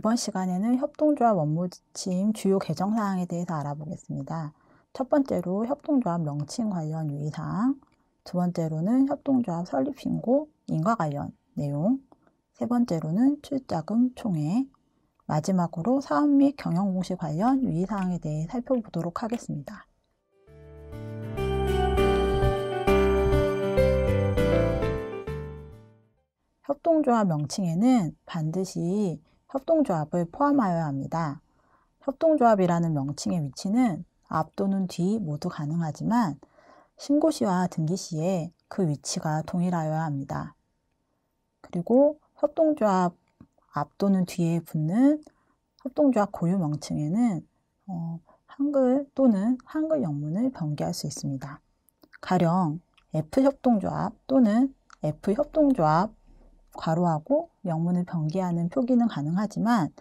이번 시간에는 협동조합 업무 지침 주요 개정 사항에 대해서 알아보겠습니다. 첫 번째로 협동조합 명칭 관련 유의사항, 두 번째로는 협동조합 설립 신고, 인가 관련 내용, 세 번째로는 출자금 총회, 마지막으로 사업 및 경영 공시 관련 유의사항에 대해 살펴보도록 하겠습니다. 협동조합 명칭에는 반드시 협동조합을 포함하여야 합니다. 협동조합이라는 명칭의 위치는 앞 또는 뒤 모두 가능하지만 신고시와 등기시에 그 위치가 동일하여야 합니다. 그리고 협동조합 앞 또는 뒤에 붙는 협동조합 고유 명칭에는 한글 또는 한글 영문을 변기할 수 있습니다. 가령 F협동조합 또는 F협동조합 괄호하고 영문을 변기하는 표기는 가능하지만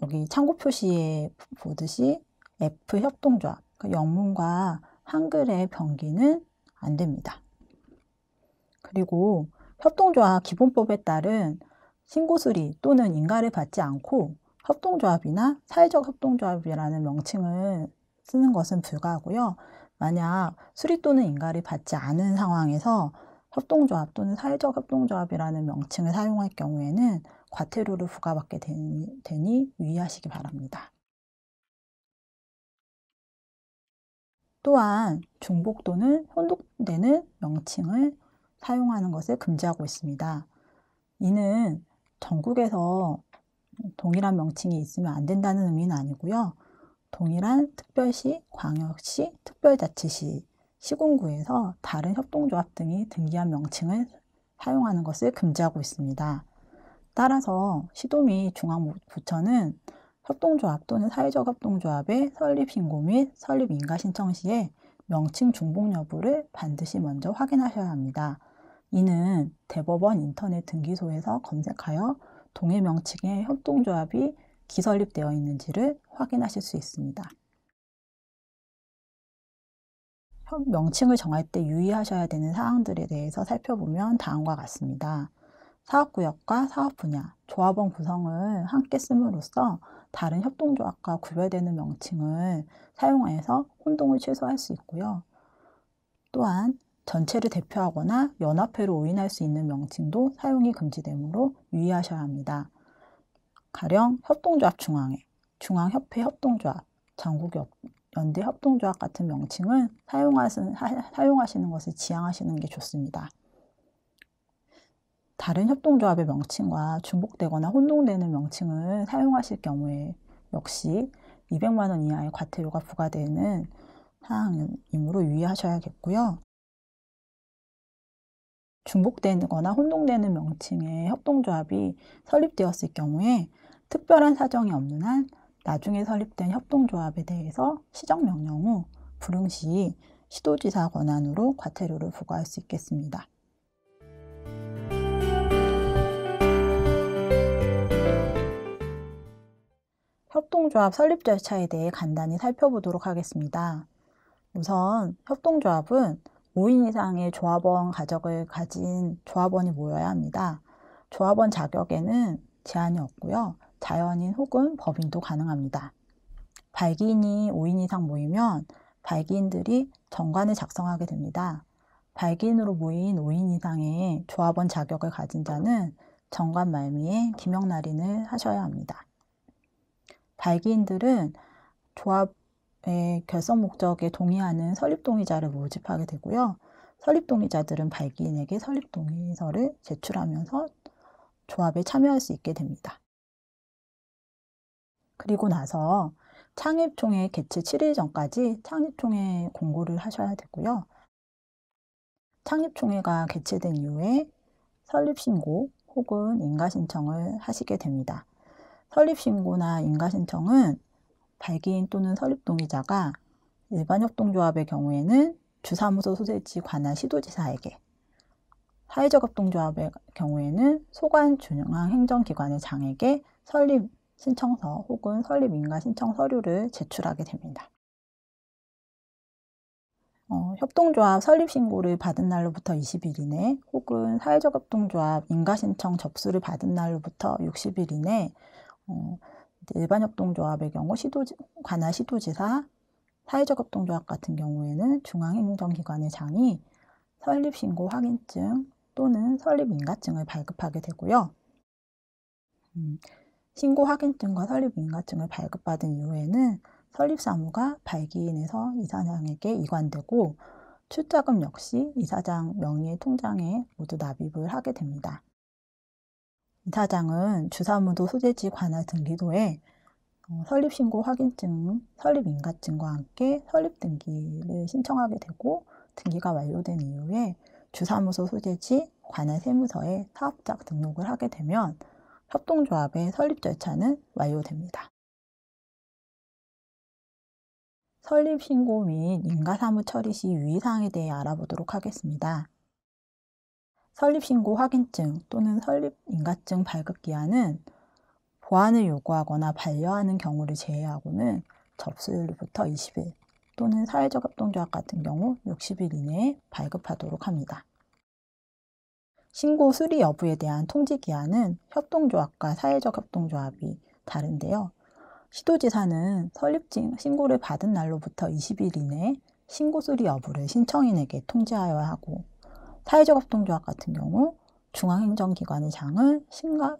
여기 참고 표시에 보듯이 F협동조합, 그러니까 영문과 한글의 변기는 안 됩니다. 그리고 협동조합 기본법에 따른 신고수리 또는 인가를 받지 않고 협동조합이나 사회적 협동조합이라는 명칭을 쓰는 것은 불가하고요. 만약 수리 또는 인가를 받지 않은 상황에서 협동조합 또는 사회적 협동조합이라는 명칭을 사용할 경우에는 과태료를 부과받게 되니 유의하시기 바랍니다. 또한 중복 또는 혼동되는 명칭을 사용하는 것을 금지하고 있습니다. 이는 전국에서 동일한 명칭이 있으면 안 된다는 의미는 아니고요. 동일한 특별시, 광역시, 특별자치시, 시군구에서 다른 협동조합 등이 등기한 명칭을 사용하는 것을 금지하고 있습니다. 따라서 시도 및 중앙부처는 협동조합 또는 사회적 협동조합의 설립 신고 및 설립 인가 신청 시에 명칭 중복 여부를 반드시 먼저 확인하셔야 합니다. 이는 대법원 인터넷 등기소에서 검색하여 동일 명칭의 협동조합이 기설립되어 있는지를 확인하실 수 있습니다. 명칭을 정할 때 유의하셔야 되는 사항들에 대해서 살펴보면 다음과 같습니다. 사업구역과 사업분야, 조합원 구성을 함께 씀으로써 다른 협동조합과 구별되는 명칭을 사용해서 혼동을 최소화할 수 있고요. 또한 전체를 대표하거나 연합회로 오인할 수 있는 명칭도 사용이 금지되므로 유의하셔야 합니다. 가령 협동조합 중앙회, 중앙협회 협동조합, 전국연대 협동조합 같은 명칭은 사용하시는 것을 지양하시는 게 좋습니다. 다른 협동조합의 명칭과 중복되거나 혼동되는 명칭을 사용하실 경우에 역시 200만 원 이하의 과태료가 부과되는 사항이므로 유의하셔야겠고요. 중복되거나 혼동되는 명칭의 협동조합이 설립되었을 경우에 특별한 사정이 없는 한 나중에 설립된 협동조합에 대해서 시정명령 후 불응 시 시도지사 권한으로 과태료를 부과할 수 있겠습니다. 협동조합 설립 절차에 대해 간단히 살펴보도록 하겠습니다. 우선 협동조합은 5인 이상의 조합원 가족을 가진 조합원이 모여야 합니다. 조합원 자격에는 제한이 없고요. 자연인 혹은 법인도 가능합니다. 발기인이 5인 이상 모이면 발기인들이 정관을 작성하게 됩니다. 발기인으로 모인 5인 이상의 조합원 자격을 가진 자는 정관 말미에 기명날인을 하셔야 합니다. 발기인들은 조합의 결성 목적에 동의하는 설립동의자를 모집하게 되고요. 설립동의자들은 발기인에게 설립동의서를 제출하면서 조합에 참여할 수 있게 됩니다. 그리고 나서 창립총회 개최 7일 전까지 창립총회 공고를 하셔야 되고요. 창립총회가 개최된 이후에 설립신고 혹은 인가신청을 하시게 됩니다. 설립신고나 인가신청은 발기인 또는 설립동의자가 일반 협동조합의 경우에는 주사무소 소재지 관할 시도지사에게, 사회적 협동조합의 경우에는 소관 중앙 행정기관의 장에게 설립신청서 혹은 설립인가신청 서류를 제출하게 됩니다. 협동조합 설립신고를 받은 날로부터 20일 이내 혹은 사회적 협동조합 인가신청 접수를 받은 날로부터 60일 이내 일반 협동조합의 경우 관할 시도지사, 사회적 협동조합 같은 경우에는 중앙행정기관의 장이 설립신고 확인증 또는 설립인가증을 발급하게 되고요. 신고 확인증과 설립인가증을 발급받은 이후에는 설립사무가 발기인에서 이사장에게 이관되고 출자금 역시 이사장 명의의 통장에 모두 납입을 하게 됩니다. 이사장은 주사무도 소재지 관할 등기소에 설립신고 확인증, 설립인가증과 함께 설립등기를 신청하게 되고 등기가 완료된 이후에 주사무소 소재지 관할 세무서에 사업자 등록을 하게 되면 협동조합의 설립 절차는 완료됩니다. 설립신고 및 인가사무 처리 시 유의사항에 대해 알아보도록 하겠습니다. 설립신고 확인증 또는 설립인가증 발급기한은 보완을 요구하거나 반려하는 경우를 제외하고는 접수일로부터 20일 또는 사회적 협동조합 같은 경우 60일 이내에 발급하도록 합니다. 신고 수리 여부에 대한 통지기한은 협동조합과 사회적 협동조합이 다른데요. 시도지사는 설립증 신고를 받은 날로부터 20일 이내에 신고 수리 여부를 신청인에게 통지하여야 하고 사회적 협동조합 같은 경우 중앙행정기관의 장은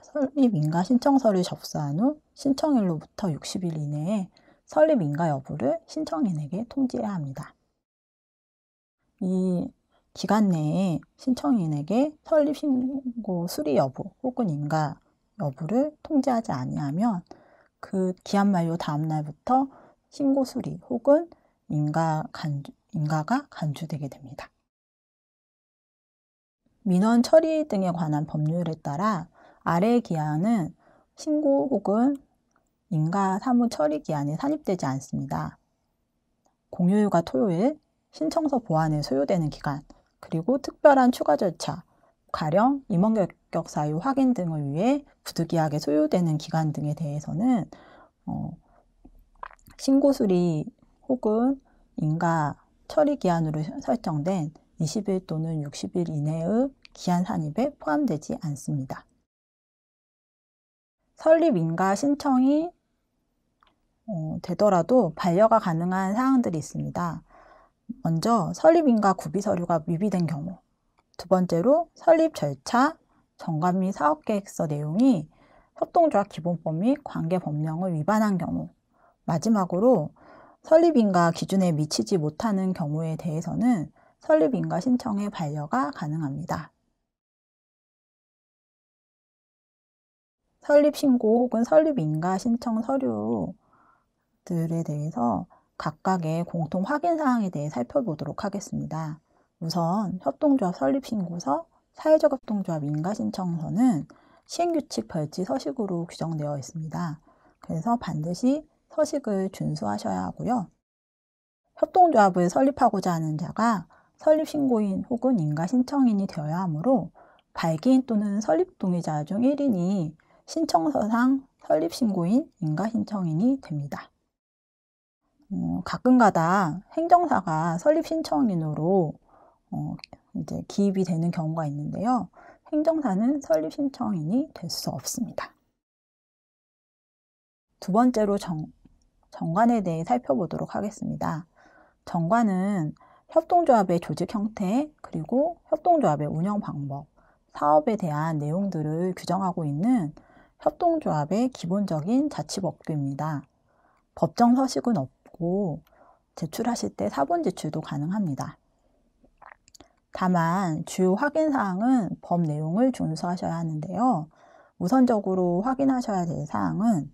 설립인가 신청서를 접수한 후 신청일로부터 60일 이내에 설립인가 여부를 신청인에게 통지해야 합니다. 이 기간 내에 신청인에게 설립신고 수리 여부 혹은 인가 여부를 통지하지 아니하면 그 기한 만료 다음 날부터 신고 수리 혹은 인가가 간주되게 됩니다. 민원 처리 등에 관한 법률에 따라 아래의 기한은 신고 혹은 인가 사무 처리 기한이 산입되지 않습니다. 공휴일과 토요일, 신청서 보완에 소요되는 기간, 그리고 특별한 추가 절차, 가령 임원 결격 사유 확인 등을 위해 부득이하게 소요되는 기간 등에 대해서는 신고 수리 혹은 인가 처리 기한으로 설정된 20일 또는 60일 이내의 기한 산입에 포함되지 않습니다. 설립 인가 신청이 되더라도 반려가 가능한 사항들이 있습니다. 먼저 설립 인가 구비 서류가 미비된 경우, 두 번째로 설립 절차, 정관 및 사업계획서 내용이 협동조합 기본법 및 관계법령을 위반한 경우, 마지막으로 설립인가 기준에 미치지 못하는 경우에 대해서는 설립인가 신청의 반려가 가능합니다. 설립신고 혹은 설립인가 신청 서류들에 대해서 각각의 공통 확인사항에 대해 살펴보도록 하겠습니다. 우선 협동조합 설립신고서, 사회적 협동조합 인가신청서는 시행규칙 별지 서식으로 규정되어 있습니다. 그래서 반드시 서식을 준수하셔야 하고요. 협동조합을 설립하고자 하는 자가 설립신고인 혹은 인가신청인이 되어야 하므로 발기인 또는 설립동의자 중 1인이 신청서상 설립신고인, 인가신청인이 됩니다. 가끔가다 행정사가 설립신청인으로 이제 기입이 되는 경우가 있는데요. 행정사는 설립신청인이 될 수 없습니다. 두 번째로 정관에 대해 살펴보도록 하겠습니다. 정관은 협동조합의 조직 형태, 그리고 협동조합의 운영 방법, 사업에 대한 내용들을 규정하고 있는 협동조합의 기본적인 자치법규입니다. 법정 서식은 없고 제출하실 때 사본 제출도 가능합니다. 다만 주요 확인사항은 법 내용을 준수하셔야 하는데요. 우선적으로 확인하셔야 될 사항은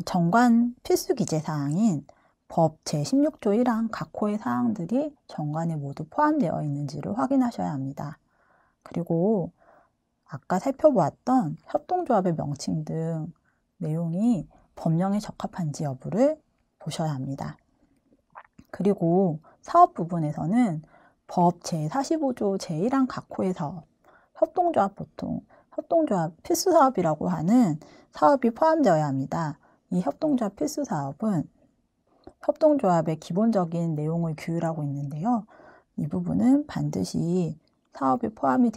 정관 필수 기재 사항인 법 제16조 1항 각 호의 사항들이 정관에 모두 포함되어 있는지를 확인하셔야 합니다. 그리고 아까 살펴보았던 협동조합의 명칭 등 내용이 법령에 적합한지 여부를 보셔야 합니다. 그리고 사업 부분에서는 법 제45조 제1항 각 호의 사업, 협동조합 필수 사업이라고 하는 사업이 포함되어야 합니다. 이 협동조합 필수 사업은 협동조합의 기본적인 내용을 규율하고 있는데요. 이 부분은 반드시 사업에 포함이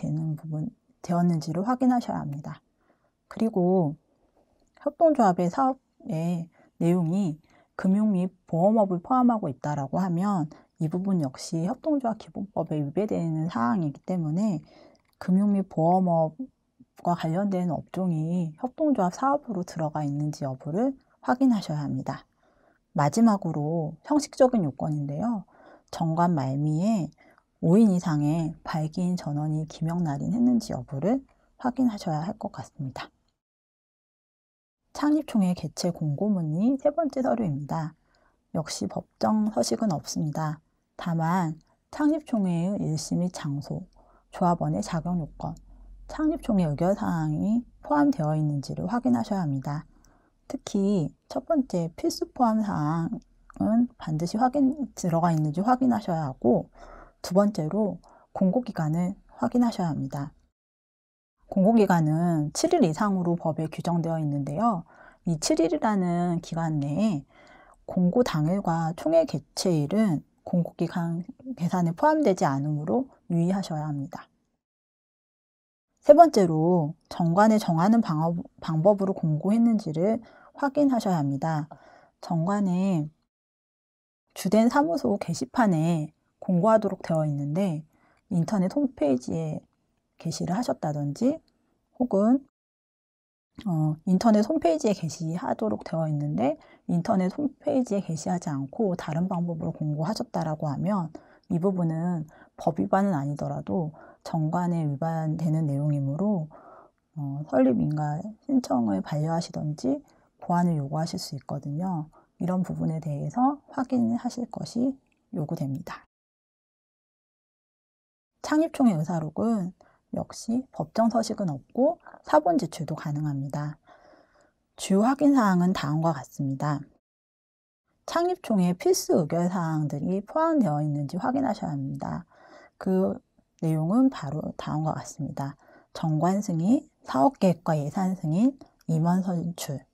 되었는지를 확인하셔야 합니다. 그리고 협동조합의 사업의 내용이 금융 및 보험업을 포함하고 있다라고 하면 이 부분 역시 협동조합 기본법에 위배되는 사항이기 때문에 금융 및 보험업과 관련된 업종이 협동조합 사업으로 들어가 있는지 여부를 확인하셔야 합니다. 마지막으로 형식적인 요건인데요. 정관 말미에 5인 이상의 발기인 전원이 기명 날인했는지 여부를 확인하셔야 할 것 같습니다. 창립총회 개최 공고문이 세 번째 서류입니다. 역시 법정 서식은 없습니다. 다만 창립총회의 일시 및 장소, 조합원의 자격 요건, 창립총회 의결사항이 포함되어 있는지를 확인하셔야 합니다. 특히 첫 번째 필수 포함 사항은 반드시 들어가 있는지 확인하셔야 하고, 두 번째로 공고기간을 확인하셔야 합니다. 공고기간은 7일 이상으로 법에 규정되어 있는데요. 이 7일이라는 기간 내에 공고 당일과 총회 개최일은 공고기간 계산에 포함되지 않으므로 유의하셔야 합니다. 세 번째로 정관에 정하는 방법으로 공고했는지를 확인하셔야 합니다. 정관에 주된 사무소 게시판에 공고하도록 되어 있는데 인터넷 홈페이지에 게시를 하셨다든지 혹은 인터넷 홈페이지에 게시하도록 되어 있는데 인터넷 홈페이지에 게시하지 않고 다른 방법으로 공고하셨다라고 하면 이 부분은 법 위반은 아니더라도 정관에 위반되는 내용이므로 설립인가 신청을 반려하시던지 보완을 요구하실 수 있거든요. 이런 부분에 대해서 확인하실 것이 요구됩니다. 창립총회 의사록은 역시 법정 서식은 없고 사본 제출도 가능합니다. 주요 확인사항은 다음과 같습니다. 창립총회 필수 의결사항들이 포함되어 있는지 확인하셔야 합니다. 그 내용은 바로 다음과 같습니다. 정관 승인, 사업계획과 예산 승인, 임원 선출,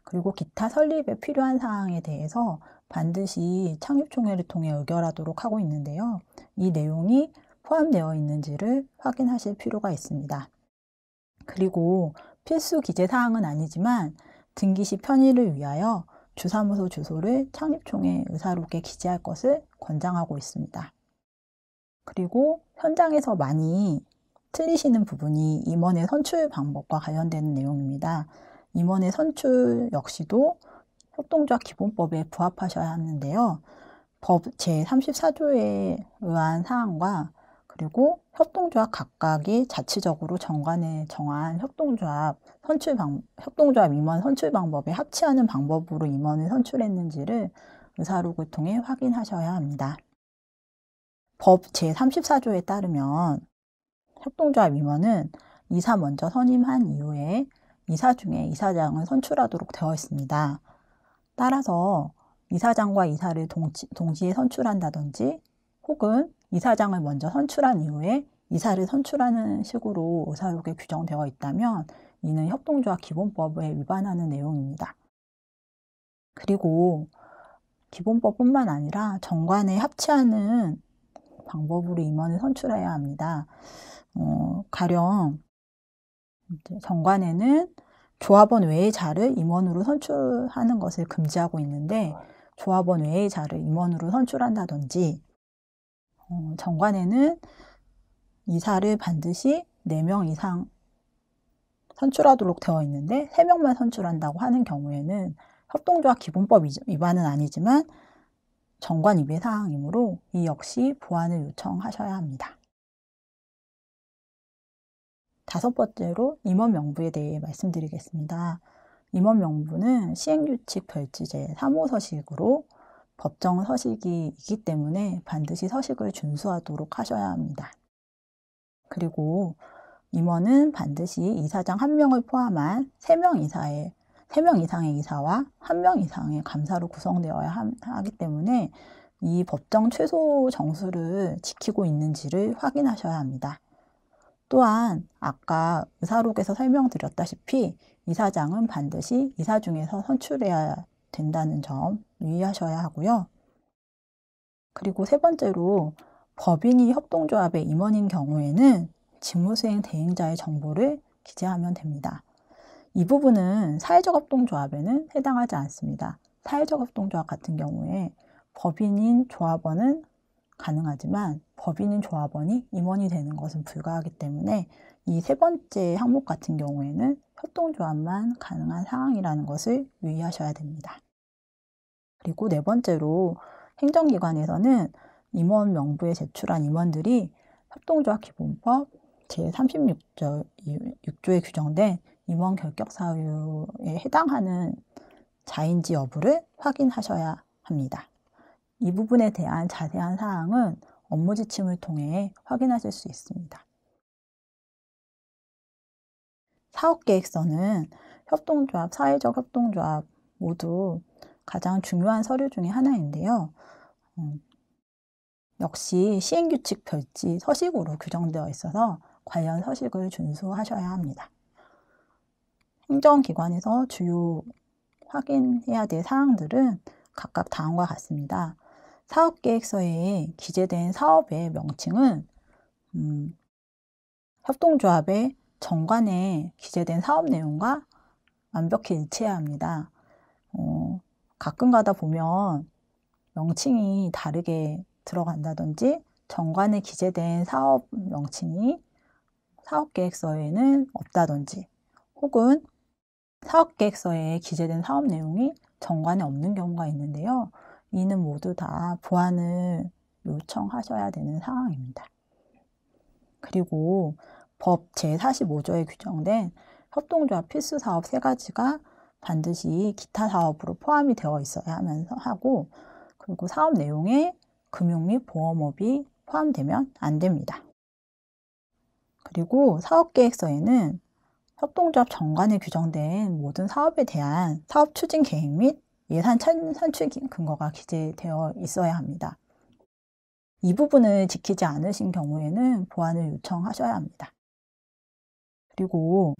그리고 기타 설립에 필요한 사항에 대해서 반드시 창립총회를 통해 의결하도록 하고 있는데요. 이 내용이 포함되어 있는지를 확인하실 필요가 있습니다. 그리고 필수 기재사항은 아니지만 등기 시 편의를 위하여 주사무소 주소를 창립총회 의사록에 기재할 것을 권장하고 있습니다. 그리고 현장에서 많이 틀리시는 부분이 임원의 선출 방법과 관련되는 내용입니다. 임원의 선출 역시도 협동조합 기본법에 부합하셔야 하는데요. 법 제34조에 의한 사항과 그리고 협동조합 각각이 자치적으로 정관에 정한 협동조합 임원 선출 방법에 합치하는 방법으로 임원을 선출했는지를 의사록을 통해 확인하셔야 합니다. 법 제34조에 따르면 협동조합 임원은 이사 먼저 선임한 이후에 이사 중에 이사장을 선출하도록 되어 있습니다. 따라서 이사장과 이사를 동시에 선출한다든지 혹은 이사장을 먼저 선출한 이후에 이사를 선출하는 식으로 의사록에 규정되어 있다면 이는 협동조합 기본법에 위반하는 내용입니다. 그리고 기본법뿐만 아니라 정관에 합치하는 방법으로 임원을 선출해야 합니다. 가령 정관에는 조합원 외의 자를 임원으로 선출하는 것을 금지하고 있는데 조합원 외의 자를 임원으로 선출한다든지 정관에는 이사를 반드시 4명 이상 선출하도록 되어 있는데 3명만 선출한다고 하는 경우에는 협동조합 기본법 위반은 아니지만 정관 위배 사항이므로 이 역시 보완을 요청하셔야 합니다. 다섯 번째로 임원 명부에 대해 말씀드리겠습니다. 임원 명부는 시행규칙 별지 제3호 서식으로 법정 서식이기 때문에 반드시 서식을 준수하도록 하셔야 합니다. 그리고 임원은 반드시 이사장 1명을 포함한 3명 이상의 이사와 1명 이상의 감사로 구성되어야 하기 때문에 이 법정 최소 정수를 지키고 있는지를 확인하셔야 합니다. 또한 아까 의사록에서 설명드렸다시피 이사장은 반드시 이사 중에서 선출해야 된다는 점 유의하셔야 하고요. 그리고 세 번째로 법인이 협동조합의 임원인 경우에는 직무수행 대행자의 정보를 기재하면 됩니다. 이 부분은 사회적 협동조합에는 해당하지 않습니다. 사회적 협동조합 같은 경우에 법인인 조합원은 가능하지만 법인인 조합원이 임원이 되는 것은 불가하기 때문에 이 세 번째 항목 같은 경우에는 협동조합만 가능한 상황이라는 것을 유의하셔야 됩니다. 그리고 네 번째로 행정기관에서는 임원 명부에 제출한 임원들이 협동조합 기본법 제36조에 규정된 임원 결격 사유에 해당하는 자인지 여부를 확인하셔야 합니다. 이 부분에 대한 자세한 사항은 업무 지침을 통해 확인하실 수 있습니다. 사업계획서는 협동조합, 사회적 협동조합 모두 가장 중요한 서류 중에 하나인데요. 역시 시행규칙 별지 서식으로 규정되어 있어서 관련 서식을 준수하셔야 합니다. 행정기관에서 주요 확인해야 될 사항들은 각각 다음과 같습니다. 사업계획서에 기재된 사업의 명칭은 협동조합의 정관에 기재된 사업 내용과 완벽히 일치해야 합니다. 가끔 가다 보면 명칭이 다르게 들어간다든지 정관에 기재된 사업 명칭이 사업계획서에는 없다든지 혹은 사업계획서에 기재된 사업 내용이 정관에 없는 경우가 있는데요. 이는 모두 다 보완을 요청하셔야 되는 상황입니다. 그리고 법 제45조에 규정된 협동조합 필수 사업 3가지가 반드시 기타 사업으로 포함이 되어 있어야 하고 그리고 사업 내용에 금융 및 보험업이 포함되면 안 됩니다. 그리고 사업계획서에는 협동조합 정관에 규정된 모든 사업에 대한 사업 추진 계획 및 예산 산출 근거가 기재되어 있어야 합니다. 이 부분을 지키지 않으신 경우에는 보완을 요청하셔야 합니다. 그리고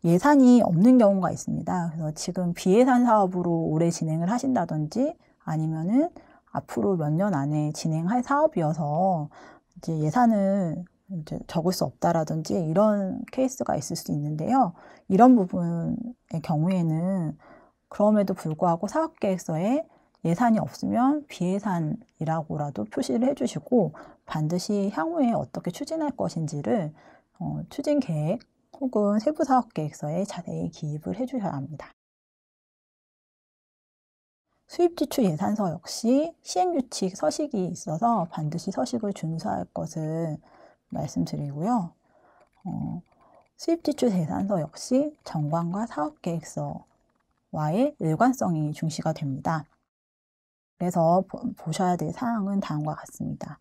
예산이 없는 경우가 있습니다. 그래서 지금 비예산 사업으로 오래 진행을 하신다든지 아니면은 앞으로 몇 년 안에 진행할 사업이어서 이제 예산을 이제 적을 수 없다라든지 이런 케이스가 있을 수 있는데요. 이런 부분의 경우에는 그럼에도 불구하고 사업계획서에 예산이 없으면 비예산이라고라도 표시를 해주시고 반드시 향후에 어떻게 추진할 것인지를 추진 계획 혹은 세부 사업계획서에 자세히 기입을 해주셔야 합니다. 수입지출 예산서 역시 시행규칙 서식이 있어서 반드시 서식을 준수할 것을 말씀드리고요. 수입지출 예산서 역시 정관과 사업계획서와의 일관성이 중시가 됩니다. 그래서 보셔야 될 사항은 다음과 같습니다.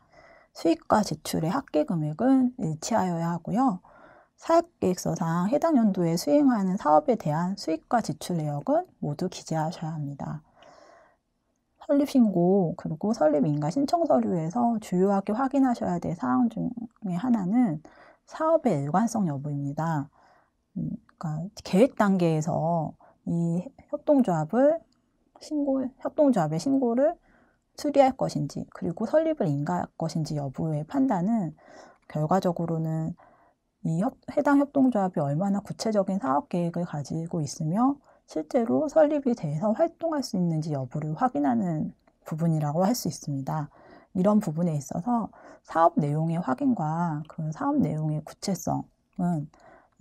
수입과 지출의 합계 금액은 일치하여야 하고요. 사업계획서상 해당 연도에 수행하는 사업에 대한 수입과 지출 내역은 모두 기재하셔야 합니다. 설립신고 그리고 설립인가 신청 서류에서 주요하게 확인하셔야 될 사항 중에 하나는 사업의 일관성 여부입니다. 그러니까 계획 단계에서 이 협동조합의 신고를 수리할 것인지 그리고 설립을 인가할 것인지 여부의 판단은 결과적으로는 이 해당 협동조합이 얼마나 구체적인 사업 계획을 가지고 있으며 실제로 설립이 돼서 활동할 수 있는지 여부를 확인하는 부분이라고 할 수 있습니다. 이런 부분에 있어서 사업 내용의 확인과 그 사업 내용의 구체성은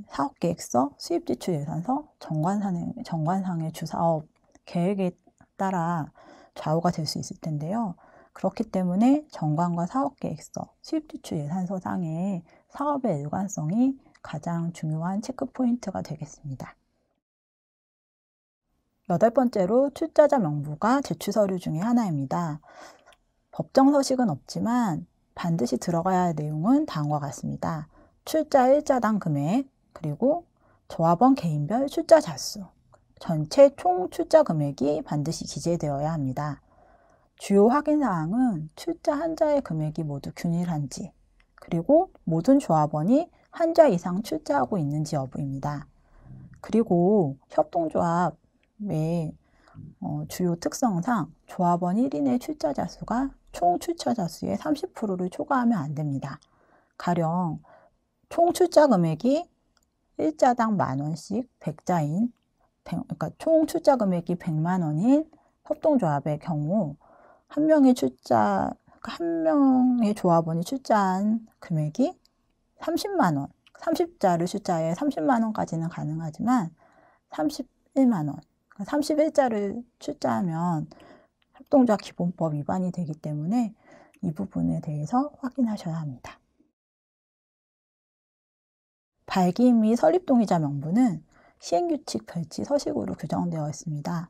사업계획서, 수입지출예산서, 정관상의 주사업 계획에 따라 좌우가 될 수 있을 텐데요. 그렇기 때문에 정관과 사업계획서, 수입지출예산서상의 사업의 일관성이 가장 중요한 체크포인트가 되겠습니다. 8번째로 출자자 명부가 제출 서류 중에 하나입니다. 법정 서식은 없지만 반드시 들어가야 할 내용은 다음과 같습니다. 출자 일자당 금액, 그리고 조합원 개인별 출자 자수, 전체 총 출자 금액이 반드시 기재되어야 합니다. 주요 확인사항은 출자 한자의 금액이 모두 균일한지, 그리고 모든 조합원이 한자 이상 출자하고 있는지 여부입니다. 그리고 협동조합의 주요 특성상 조합원 1인의 출자자 수가 총 출자자 수의 30%를 초과하면 안 됩니다. 가령 총 출자 금액이 1자당 10,000원씩 100자인, 그러니까 총 출자 금액이 100만 원인 협동조합의 경우 한 명의 조합원이 출자한 금액이 30만 원, 30자를 출자해 30만 원까지는 가능하지만 31만 원, 31자를 출자하면 협동조합 기본법 위반이 되기 때문에 이 부분에 대해서 확인하셔야 합니다. 발기인 및 설립동의자 명부는 시행규칙 별지 서식으로 규정되어 있습니다.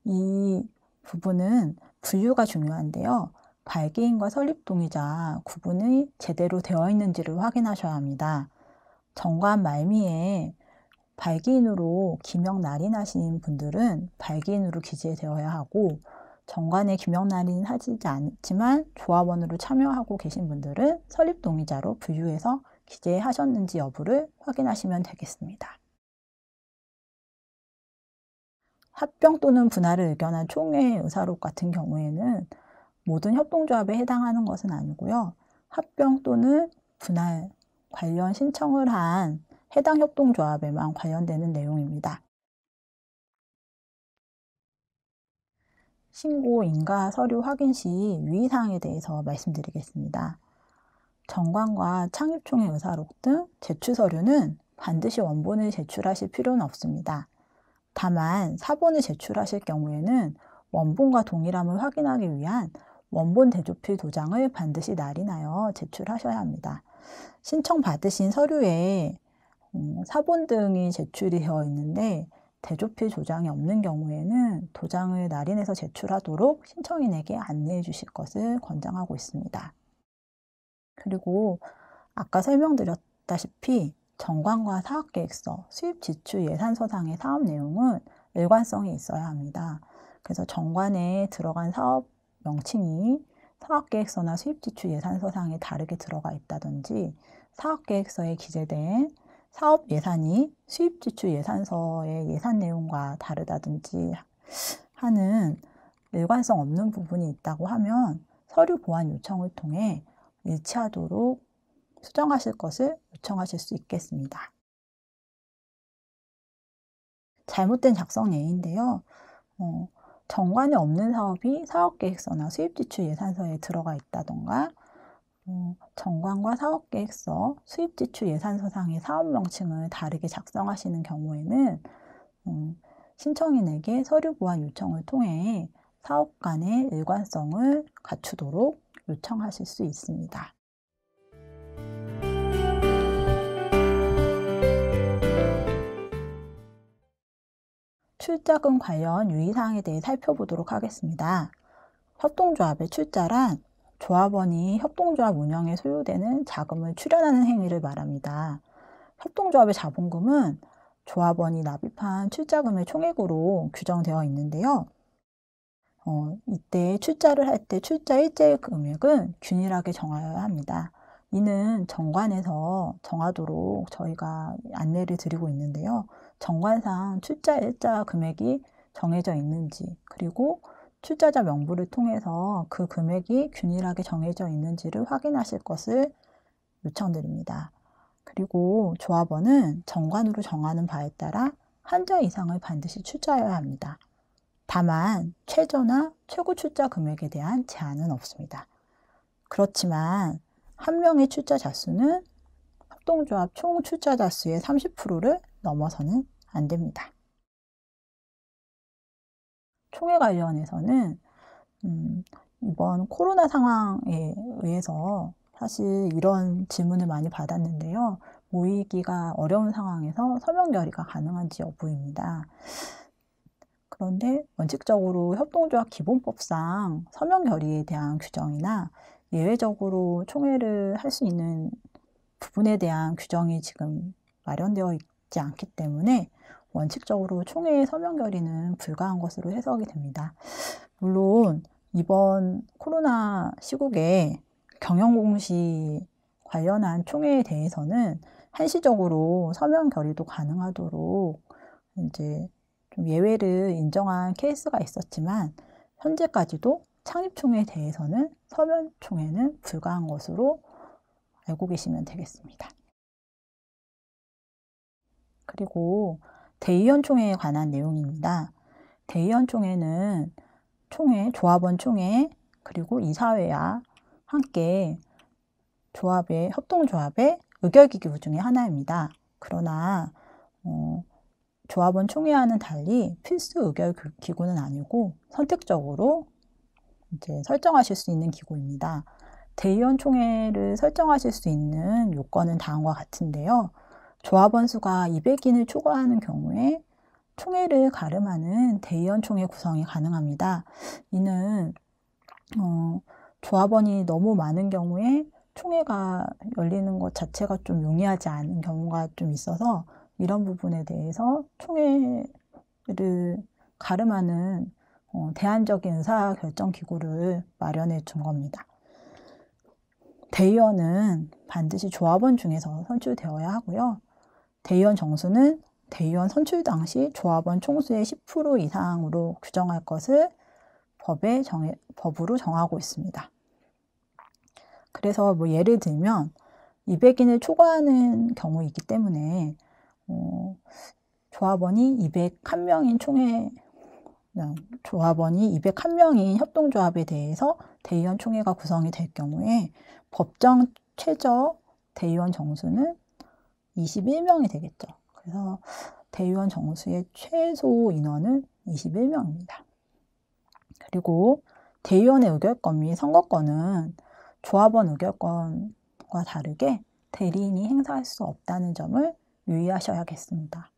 이 부분은 분류가 중요한데요. 발기인과 설립동의자 구분이 제대로 되어 있는지를 확인하셔야 합니다. 정관 말미에 발기인으로 기명 날인하신 분들은 발기인으로 기재되어야 하고, 정관에 기명 날인하지 않지만 조합원으로 참여하고 계신 분들은 설립동의자로 분류해서 기재하셨는지 여부를 확인하시면 되겠습니다. 합병 또는 분할을 의견한 총회의 의사록 같은 경우에는 모든 협동조합에 해당하는 것은 아니고요. 합병 또는 분할 관련 신청을 한 해당 협동조합에만 관련되는 내용입니다. 신고, 인가, 서류 확인 시 유의사항에 대해서 말씀드리겠습니다. 정관과 창립총회 의사록 등 제출 서류는 반드시 원본을 제출하실 필요는 없습니다. 다만 사본을 제출하실 경우에는 원본과 동일함을 확인하기 위한 원본 대조필 도장을 반드시 날인하여 제출하셔야 합니다. 신청받으신 서류에 사본 등이 제출이 되어 있는데 대조필 도장이 없는 경우에는 도장을 날인해서 제출하도록 신청인에게 안내해 주실 것을 권장하고 있습니다. 그리고 아까 설명드렸다시피 정관과 사업계획서, 수입지출예산서상의 사업 내용은 일관성이 있어야 합니다. 그래서 정관에 들어간 사업 명칭이 사업계획서나 수입지출예산서상에 다르게 들어가 있다든지, 사업계획서에 기재된 사업 예산이 수입지출예산서의 예산 내용과 다르다든지 하는 일관성 없는 부분이 있다고 하면 서류 보완 요청을 통해 일치하도록 수정하실 것을 요청하실 수 있겠습니다. 잘못된 작성 예인데요. 정관에 없는 사업이 사업계획서나 수입지출예산서에 들어가 있다던가, 정관과 사업계획서, 수입지출예산서상의 사업 명칭을 다르게 작성하시는 경우에는 신청인에게 서류 보완 요청을 통해 사업 간의 일관성을 갖추도록 요청하실 수 있습니다. 출자금 관련 유의사항에 대해 살펴보도록 하겠습니다. 협동조합의 출자란 조합원이 협동조합 운영에 소요되는 자금을 출연하는 행위를 말합니다. 협동조합의 자본금은 조합원이 납입한 출자금의 총액으로 규정되어 있는데요. 이때 출자를 할 때 출자 일제 금액은 균일하게 정하여야 합니다. 이는 정관에서 정하도록 저희가 안내를 드리고 있는데요. 정관상 출자 일자 금액이 정해져 있는지, 그리고 출자자 명부를 통해서 그 금액이 균일하게 정해져 있는지를 확인하실 것을 요청드립니다. 그리고 조합원은 정관으로 정하는 바에 따라 한자 이상을 반드시 출자해야 합니다. 다만 최저나 최고 출자 금액에 대한 제한은 없습니다. 그렇지만 한 명의 출자자 수는 협동조합 총 출자자 수의 30%를 넘어서는 안 됩니다. 총회 관련해서는 이번 코로나 상황에 의해서 사실 이런 질문을 많이 받았는데요. 모이기가 어려운 상황에서 서명 결의가 가능한지 여부입니다. 그런데 원칙적으로 협동조합 기본법상 서명 결의에 대한 규정이나 예외적으로 총회를 할 수 있는 부분에 대한 규정이 지금 마련되어 있지 않기 때문에 원칙적으로 총회의 서명 결의는 불가한 것으로 해석이 됩니다. 물론 이번 코로나 시국에 경영공시 관련한 총회에 대해서는 한시적으로 서명 결의도 가능하도록 이제 좀 예외를 인정한 케이스가 있었지만 현재까지도 창립총회에 대해서는 서면총회는 불가한 것으로 알고 계시면 되겠습니다. 그리고 대의원총회에 관한 내용입니다. 대의원총회는 총회, 조합원 총회, 그리고 이사회와 함께 협동조합의 의결기구 중에 하나입니다. 그러나 조합원 총회와는 달리 필수 의결기구는 아니고 선택적으로 이제 설정하실 수 있는 기구입니다. 대의원 총회를 설정하실 수 있는 요건은 다음과 같은데요. 조합원 수가 200인을 초과하는 경우에 총회를 가름하는 대의원 총회 구성이 가능합니다. 이는 조합원이 너무 많은 경우에 총회가 열리는 것 자체가 좀 용이하지 않은 경우가 좀 있어서 이런 부분에 대해서 총회를 가름하는 대안적인 의사결정기구를 마련해 준 겁니다. 대의원은 반드시 조합원 중에서 선출되어야 하고요. 대의원 정수는 대의원 선출 당시 조합원 총수의 10% 이상으로 규정할 것을 법으로 정하고 있습니다. 그래서 예를 들면 200인을 초과하는 경우이기 때문에 조합원이 201명인 협동조합에 대해서 대의원 총회가 구성이 될 경우에 법정 최저 대의원 정수는 21명이 되겠죠. 그래서 대의원 정수의 최소 인원은 21명입니다. 그리고 대의원의 의결권 및 선거권은 조합원 의결권과 다르게 대리인이 행사할 수 없다는 점을 유의하셔야겠습니다.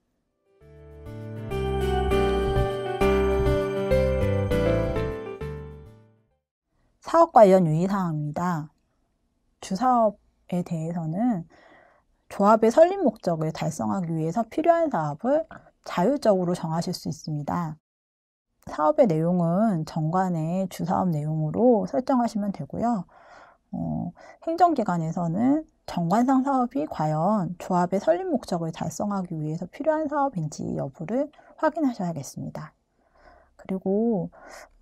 사업 관련 유의사항입니다. 주사업에 대해서는 조합의 설립 목적을 달성하기 위해서 필요한 사업을 자율적으로 정하실 수 있습니다. 사업의 내용은 정관의 주사업 내용으로 설정하시면 되고요. 행정기관에서는 정관상 사업이 과연 조합의 설립 목적을 달성하기 위해서 필요한 사업인지 여부를 확인하셔야겠습니다. 그리고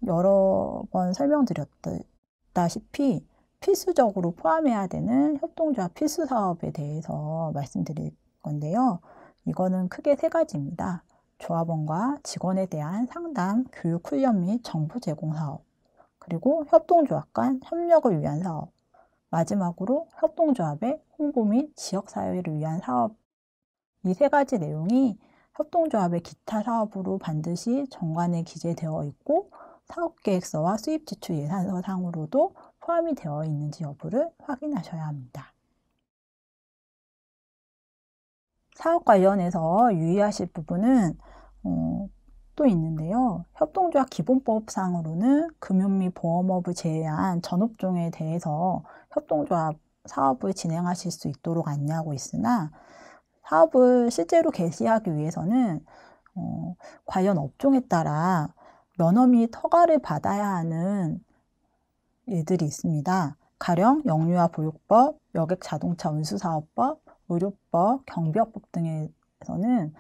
여러 번 설명드렸다시피 필수적으로 포함해야 되는 협동조합 필수 사업에 대해서 말씀드릴 건데요. 이거는 크게 세 가지입니다. 조합원과 직원에 대한 상담, 교육 훈련 및 정보 제공 사업, 그리고 협동조합 간 협력을 위한 사업, 마지막으로 협동조합의 홍보 및 지역사회를 위한 사업. 이 세 가지 내용이 협동조합의 기타 사업으로 반드시 정관에 기재되어 있고 사업계획서와 수입지출 예산서 상으로도 포함이 되어 있는지 여부를 확인하셔야 합니다. 사업 관련해서 유의하실 부분은 또 있는데요. 협동조합 기본법상으로는 금융 및 보험업을 제외한 전업종에 대해서 협동조합 사업을 진행하실 수 있도록 안내하고 있으나 사업을 실제로 개시하기 위해서는 관련 업종에 따라 면허 및 허가를 받아야 하는 일들이 있습니다. 가령 영유아 보육법, 여객 자동차 운수사업법, 의료법, 경비업법 등에서는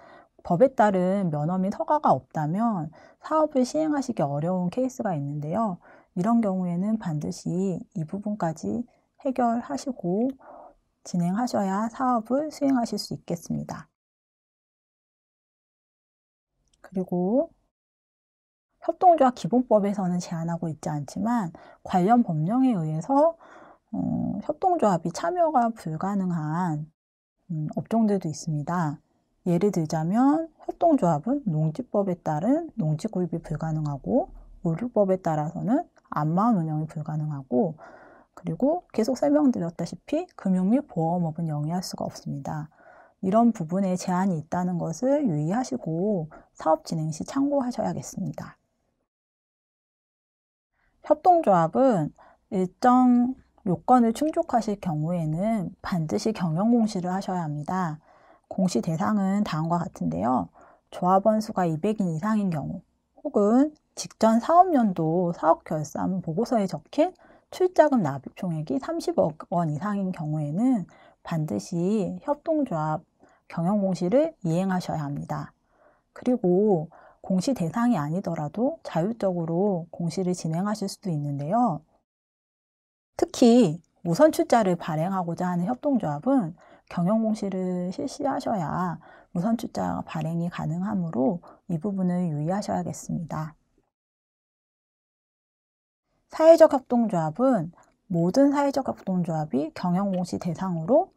법에 따른 면허 및 허가가 없다면 사업을 시행하시기 어려운 케이스가 있는데요. 이런 경우에는 반드시 이 부분까지 해결하시고 진행하셔야 사업을 수행하실 수 있겠습니다. 그리고 협동조합 기본법에서는 제한하고 있지 않지만 관련 법령에 의해서 협동조합이 참여가 불가능한 업종들도 있습니다. 예를 들자면 협동조합은 농지법에 따른 농지구입이 불가능하고 의료법에 따라서는 암마을 운영이 불가능하고 그리고 계속 설명드렸다시피 금융 및 보험업은 영위할 수가 없습니다. 이런 부분에 제한이 있다는 것을 유의하시고 사업 진행 시 참고하셔야겠습니다. 협동조합은 일정 요건을 충족하실 경우에는 반드시 경영공시를 하셔야 합니다. 공시 대상은 다음과 같은데요. 조합원 수가 200인 이상인 경우 혹은 직전 사업연도 사업결산 보고서에 적힌 출자금 납입 총액이 30억 원 이상인 경우에는 반드시 협동조합 경영공시를 이행하셔야 합니다. 그리고 공시 대상이 아니더라도 자율적으로 공시를 진행하실 수도 있는데요. 특히 우선 출자를 발행하고자 하는 협동조합은 경영공시를 실시하셔야 우선 출자 발행이 가능하므로 이 부분을 유의하셔야겠습니다. 사회적 협동조합은 모든 사회적 협동조합이 경영공시 대상으로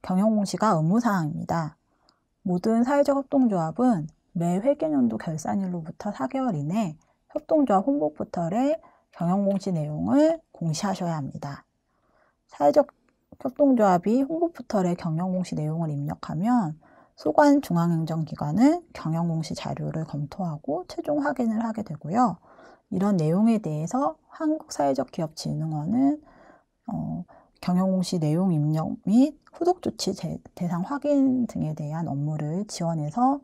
경영공시가 의무사항입니다. 모든 사회적 협동조합은 매 회계연도 결산일로부터 4개월 이내 협동조합 홍보 포털에 경영공시 내용을 공시하셔야 합니다. 사회적 협동조합이 홍보 포털에 경영공시 내용을 입력하면 소관 중앙행정기관은 경영공시 자료를 검토하고 최종 확인을 하게 되고요. 이런 내용에 대해서 한국사회적기업진흥원은 경영공시 내용 입력 및 후속조치 대상 확인 등에 대한 업무를 지원해서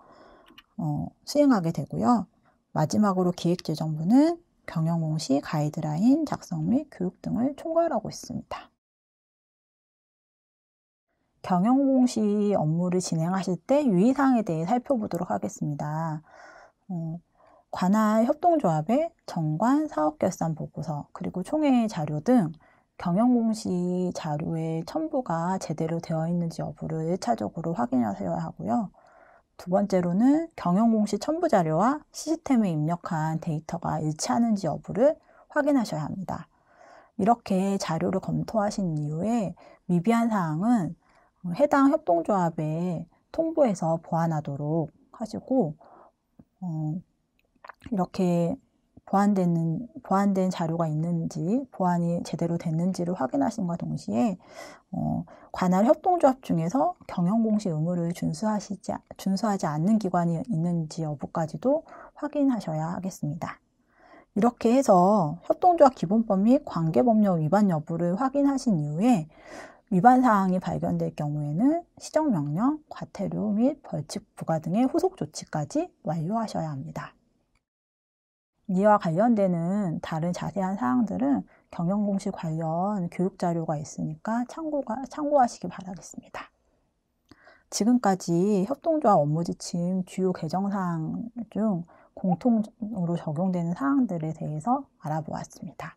수행하게 되고요. 마지막으로 기획재정부는 경영공시 가이드라인 작성 및 교육 등을 총괄하고 있습니다. 경영공시 업무를 진행하실 때 유의사항에 대해 살펴보도록 하겠습니다. 관할 협동조합의 정관, 사업결산 보고서, 그리고 총회 자료 등 경영공시 자료의 첨부가 제대로 되어 있는지 여부를 1차적으로 확인하셔야 하고요. 두 번째로는 경영공시 첨부 자료와 시스템에 입력한 데이터가 일치하는지 여부를 확인하셔야 합니다. 이렇게 자료를 검토하신 이후에 미비한 사항은 해당 협동조합에 통보해서 보완하도록 하시고, 이렇게 보완된 자료가 있는지, 보완이 제대로 됐는지를 확인하신과 동시에 관할 협동조합 중에서 경영공시 의무를 준수하지 않는 기관이 있는지 여부까지도 확인하셔야 하겠습니다. 이렇게 해서 협동조합 기본법 및 관계법령 위반 여부를 확인하신 이후에 위반 사항이 발견될 경우에는 시정명령, 과태료 및 벌칙 부과 등의 후속 조치까지 완료하셔야 합니다. 이와 관련되는 다른 자세한 사항들은 경영공시 관련 교육자료가 있으니까 참고하시기 바라겠습니다. 지금까지 협동조합 업무지침 주요 개정사항 중 공통으로 적용되는 사항들에 대해서 알아보았습니다.